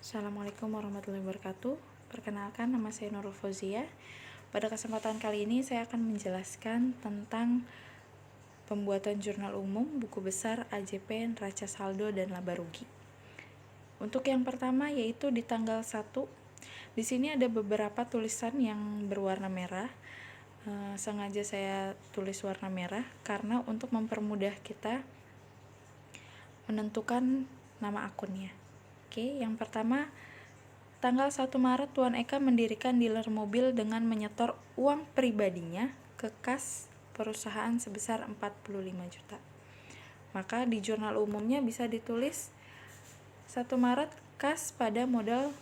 Assalamualaikum warahmatullahi wabarakatuh. Perkenalkan, nama saya Nurul Fauzia. Pada kesempatan kali ini saya akan menjelaskan tentang pembuatan jurnal umum, buku besar, AJP, neraca saldo, dan laba rugi. Untuk yang pertama yaitu di tanggal 1. Di sini ada beberapa tulisan yang berwarna merah. Sengaja saya tulis warna merah karena untuk mempermudah kita menentukan nama akunnya. Oke, yang pertama, tanggal 1 Maret Tuan Eka mendirikan dealer mobil dengan menyetor uang pribadinya ke kas perusahaan sebesar 45 juta. Maka di jurnal umumnya bisa ditulis 1 Maret kas pada modal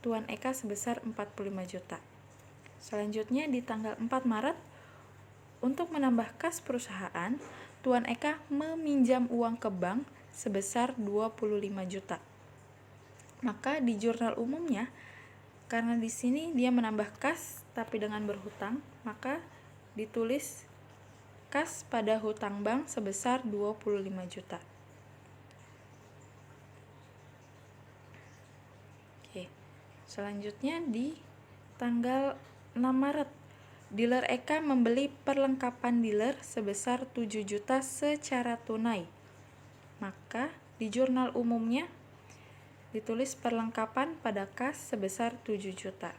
Tuan Eka sebesar 45 juta. Selanjutnya di tanggal 4 Maret untuk menambah kas perusahaan, Tuan Eka meminjam uang ke bank sebesar 25 juta. Maka di jurnal umumnya, karena di sini dia menambah kas tapi dengan berhutang, maka ditulis kas pada hutang bank sebesar 25 juta. Oke. Selanjutnya di tanggal 6 Maret, dealer Eka membeli perlengkapan dealer sebesar 7 juta secara tunai. Maka di jurnal umumnya ditulis perlengkapan pada kas sebesar 7 juta.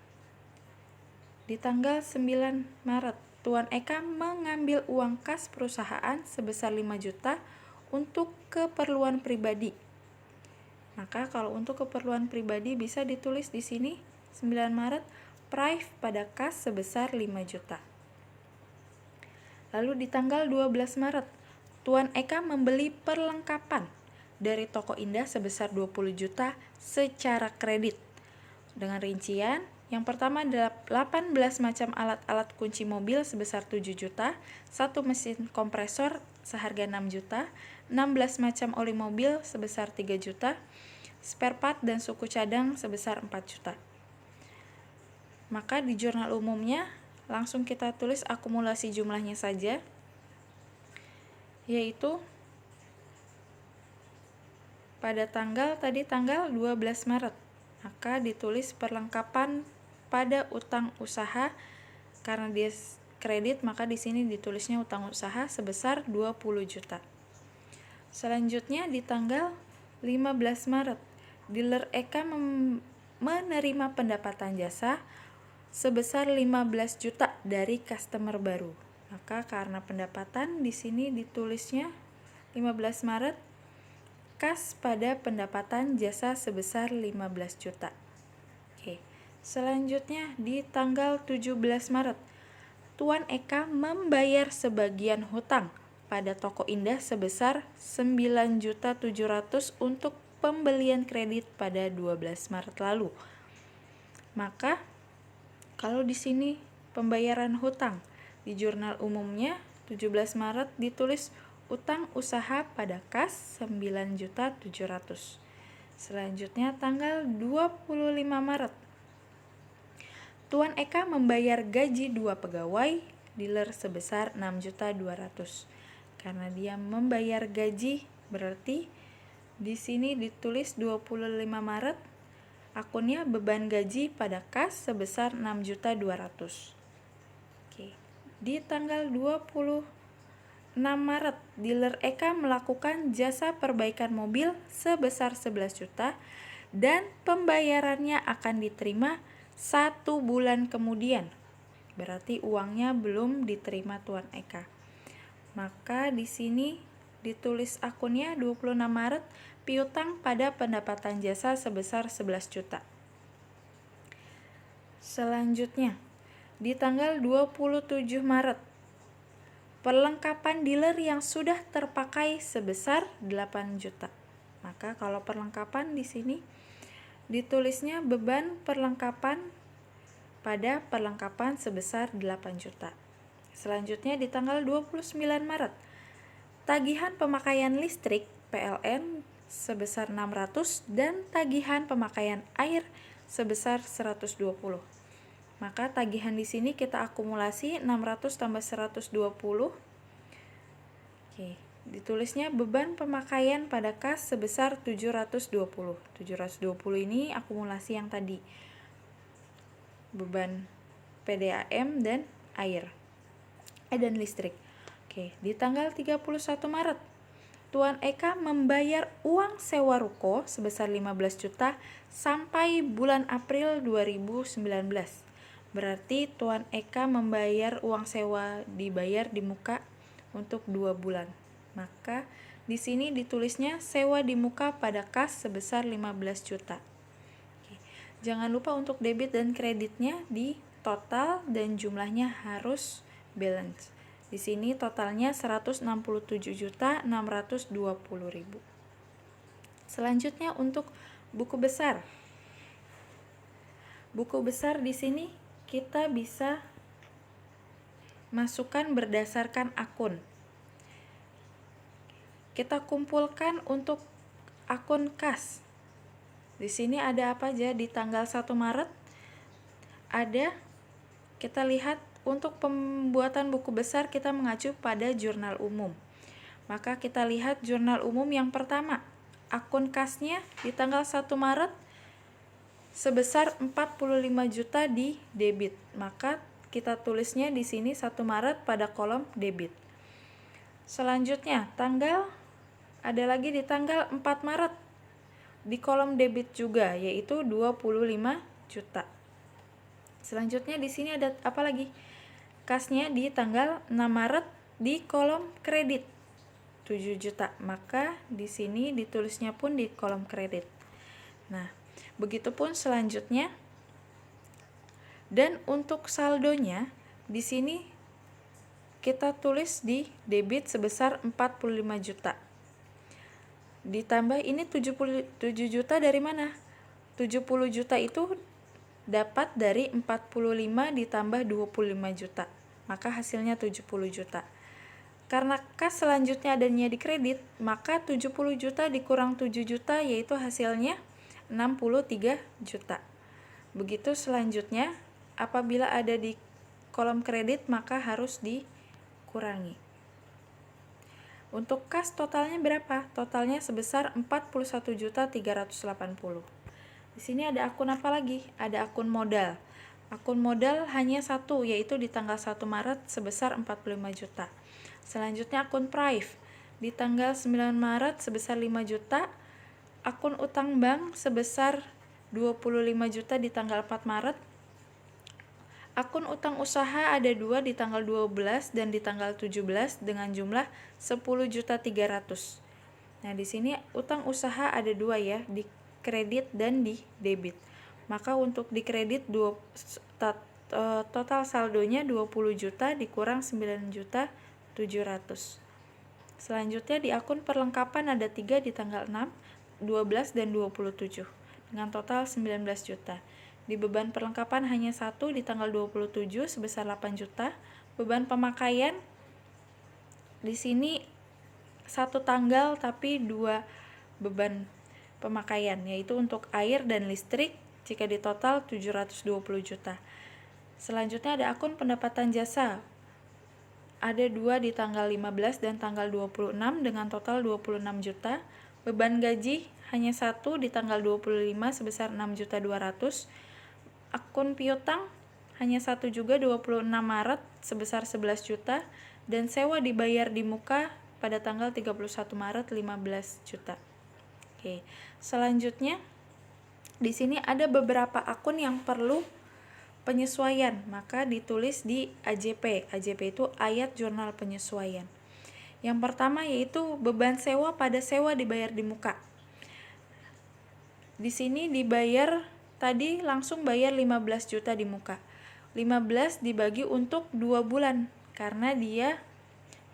Di tanggal 9 Maret, Tuan Eka mengambil uang kas perusahaan sebesar 5 juta untuk keperluan pribadi. Maka kalau untuk keperluan pribadi bisa ditulis di sini 9 Maret, prive pada kas sebesar 5 juta. Lalu di tanggal 12 Maret, Tuan Eka membeli perlengkapan dari Toko Indah sebesar 20 juta secara kredit. Dengan rincian, yang pertama adalah 18 macam alat-alat kunci mobil sebesar 7 juta, 1 mesin kompresor seharga 6 juta, 16 macam oli mobil sebesar 3 juta, spare part dan suku cadang sebesar 4 juta. Maka di jurnal umumnya langsung kita tulis akumulasi jumlahnya saja, yaitu pada tanggal 12 Maret, maka ditulis perlengkapan pada utang usaha, karena dia kredit maka di sini ditulisnya utang usaha sebesar 20 juta. Selanjutnya di tanggal 15 Maret, dealer Eka menerima pendapatan jasa sebesar 15 juta dari customer baru. Maka karena pendapatan di sini ditulisnya 15 Maret kas pada pendapatan jasa sebesar 15 juta. Oke. Selanjutnya di tanggal 17 Maret, Tuan Eka membayar sebagian hutang pada Toko Indah sebesar 9.700.000 untuk pembelian kredit pada 12 Maret lalu. Maka kalau di sini pembayaran hutang di jurnal umumnya 17 Maret ditulis utang usaha pada kas 9.700.000. Selanjutnya tanggal 25 Maret, Tuan Eka membayar gaji 2 pegawai dealer sebesar 6.200.000. Karena dia membayar gaji, berarti di sini ditulis 25 Maret akunnya beban gaji pada kas sebesar 6.200.000. Oke. Di tanggal 26 Maret, dealer Eka melakukan jasa perbaikan mobil sebesar 11 juta dan pembayarannya akan diterima 1 bulan kemudian. Berarti uangnya belum diterima Tuan Eka. Maka di sini ditulis akunnya 26 Maret piutang pada pendapatan jasa sebesar 11 juta. Selanjutnya, di tanggal 27 Maret, perlengkapan dealer yang sudah terpakai sebesar 8 juta. Maka kalau perlengkapan di sini ditulisnya beban perlengkapan pada perlengkapan sebesar 8 juta. Selanjutnya di tanggal 29 Maret, tagihan pemakaian listrik PLN sebesar 600 dan tagihan pemakaian air sebesar 120. Maka tagihan di sini kita akumulasi 600 tambah 120. Oke. ditulisnya beban pemakaian pada kas sebesar 720. 720 ini akumulasi yang tadi. Beban PDAM dan air. Dan listrik. Oke, di tanggal 31 Maret, Tuan Eka membayar uang sewa ruko sebesar 15 juta sampai bulan April 2019. Berarti Tuan Eka membayar uang sewa dibayar di muka untuk 2 bulan. Maka di sini ditulisnya sewa di muka pada kas sebesar 15 juta. Oke. Jangan lupa untuk debit dan kreditnya di total dan jumlahnya harus balance. Di sini totalnya 167.620.000. Selanjutnya untuk buku besar. Buku besar di sini kita bisa masukkan berdasarkan akun. Kita kumpulkan untuk akun kas. Di sini ada apa aja di tanggal 1 Maret? Ada, kita lihat untuk pembuatan buku besar kita mengacu pada jurnal umum. Maka kita lihat jurnal umum yang pertama. Akun kasnya di tanggal 1 Maret sebesar 45 juta di debit. Maka kita tulisnya di sini 1 Maret pada kolom debit. Selanjutnya, ada lagi di tanggal 4 Maret di kolom debit juga, yaitu 25 juta. Selanjutnya di sini ada apa lagi? Kasnya di tanggal 6 Maret di kolom kredit 7 juta. Maka di sini ditulisnya pun di kolom kredit. Nah, begitupun selanjutnya. Dan untuk saldonya di sini kita tulis di debit sebesar 45 juta. Ditambah ini 77 juta dari mana? 70 juta itu dapat dari 45 ditambah 25 juta. Maka hasilnya 70 juta. Karena kas selanjutnya adanya di kredit, maka 70 juta dikurang 7 juta yaitu hasilnya 63 juta. Begitu selanjutnya, apabila ada di kolom kredit maka harus dikurangi. Untuk kas totalnya berapa? Totalnya sebesar 41.380. Di sini ada akun apa lagi? Ada akun modal. Akun modal hanya satu, yaitu di tanggal 1 Maret sebesar 45 juta. Selanjutnya akun Prive. Di tanggal 9 Maret sebesar 5 juta. Akun utang bank sebesar 25 juta di tanggal 4 Maret. Akun utang usaha ada 2 di tanggal 12 dan di tanggal 17 dengan jumlah 10.300.000. Nah, di sini utang usaha ada 2 ya, di kredit dan di debit. Maka untuk di kredit total saldonya 20 juta dikurang 9.700.000. Selanjutnya di akun perlengkapan ada 3 di tanggal 6, 12 dan 27 dengan total 19 juta. Di beban perlengkapan hanya 1 di tanggal 27 sebesar 8 juta. Beban pemakaian di sini 1 tanggal tapi 2 beban pemakaian, yaitu untuk air dan listrik jika di total 720 juta. Selanjutnya ada akun pendapatan jasa. Ada 2 di tanggal 15 dan tanggal 26 dengan total 26 juta. Beban gaji hanya 1 di tanggal 25 sebesar 6.200.000. Akun piutang hanya 1 juga 26 Maret sebesar 11 juta dan sewa dibayar di muka pada tanggal 31 Maret 15 juta. Oke. Selanjutnya di sini ada beberapa akun yang perlu penyesuaian, maka ditulis di AJP. AJP itu ayat jurnal penyesuaian. Yang pertama yaitu beban sewa pada sewa dibayar di muka. Di sini dibayar tadi langsung bayar 15 juta di muka. 15 dibagi untuk 2 bulan karena dia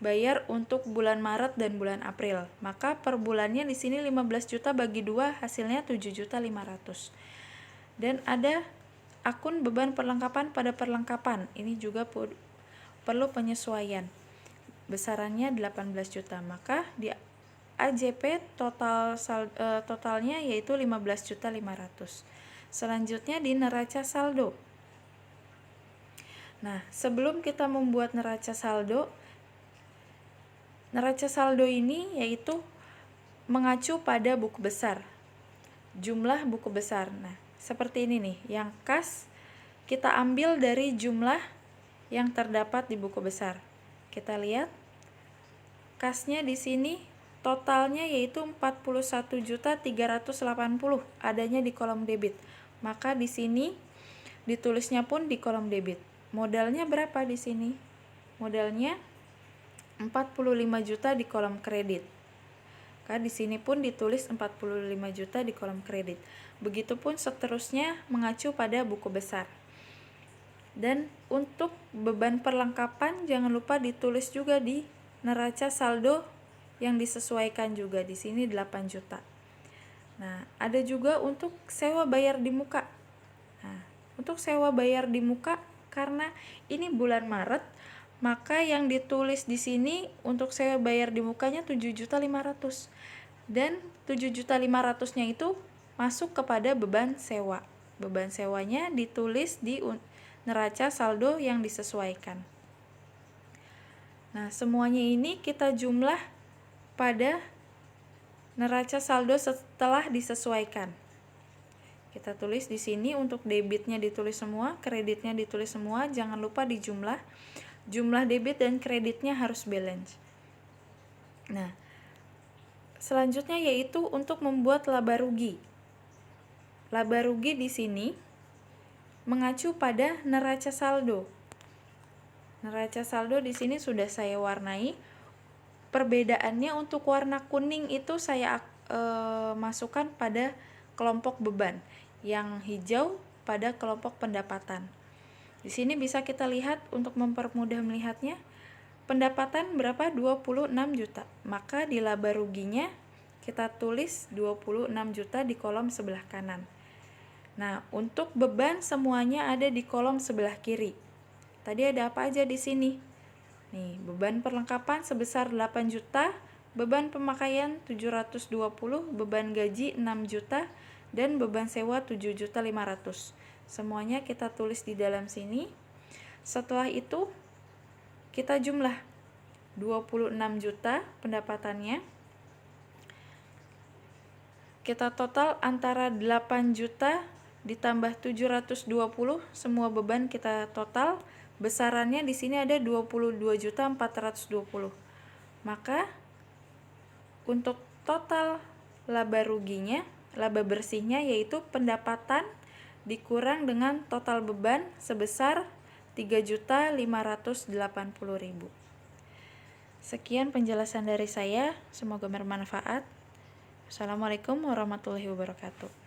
bayar untuk bulan Maret dan bulan April. Maka per bulannya di sini 15 juta bagi 2 hasilnya 7.500.000. Dan ada akun beban perlengkapan pada perlengkapan. Ini juga perlu penyesuaian. Besarannya 18 juta. Maka di AJP totalnya yaitu 15.500.000. Selanjutnya di neraca saldo. Nah, sebelum kita membuat neraca saldo, Neraca saldo ini yaitu mengacu pada buku besar, jumlah buku besar. Nah, seperti ini nih, yang kas kita ambil dari jumlah yang terdapat di buku besar. Kita lihat kasnya di sini totalnya yaitu 41.380 adanya di kolom debit. Maka di sini ditulisnya pun di kolom debit. Modalnya berapa di sini? Modalnya 45 juta di kolom kredit. Maka di sini pun ditulis 45 juta di kolom kredit. Begitupun seterusnya mengacu pada buku besar. Dan untuk beban perlengkapan jangan lupa ditulis juga di neraca saldo yang disesuaikan juga. Di sini 8 juta. Nah, ada juga untuk sewa bayar di muka. Nah, untuk sewa bayar di muka karena ini bulan Maret, maka yang ditulis di sini untuk sewa bayar di mukanya 7.500.000 dan 7.500.000-nya itu masuk kepada beban sewa. Beban sewanya ditulis di neraca saldo yang disesuaikan. Nah, semuanya ini kita jumlah pada neraca saldo setelah disesuaikan. Kita tulis di sini untuk debitnya ditulis semua, kreditnya ditulis semua, jangan lupa dijumlah. Jumlah debit dan kreditnya harus balance. Nah, selanjutnya yaitu untuk membuat laba rugi. Laba rugi di sini mengacu pada neraca saldo. Neraca saldo di sini sudah saya warnai. Perbedaannya untuk warna kuning itu saya masukkan pada kelompok beban, yang hijau pada kelompok pendapatan. Di sini bisa kita lihat untuk mempermudah melihatnya. Pendapatan berapa? 26 juta. Maka di laba ruginya kita tulis 26 juta di kolom sebelah kanan. Nah, untuk beban semuanya ada di kolom sebelah kiri. Tadi ada apa aja di sini? Nih, beban perlengkapan sebesar 8 juta, beban pemakaian 720, beban gaji 6 juta, dan beban sewa 7.500.000. Semuanya kita tulis di dalam sini. Setelah itu kita jumlah 26 juta pendapatannya. Kita total antara 8 juta ditambah 720, semua beban kita total. Besarannya di sini ada 22.420. Maka untuk total laba ruginya, laba bersihnya yaitu pendapatan dikurang dengan total beban sebesar 3.580.000. Sekian penjelasan dari saya, semoga bermanfaat. Assalamualaikum warahmatullahi wabarakatuh.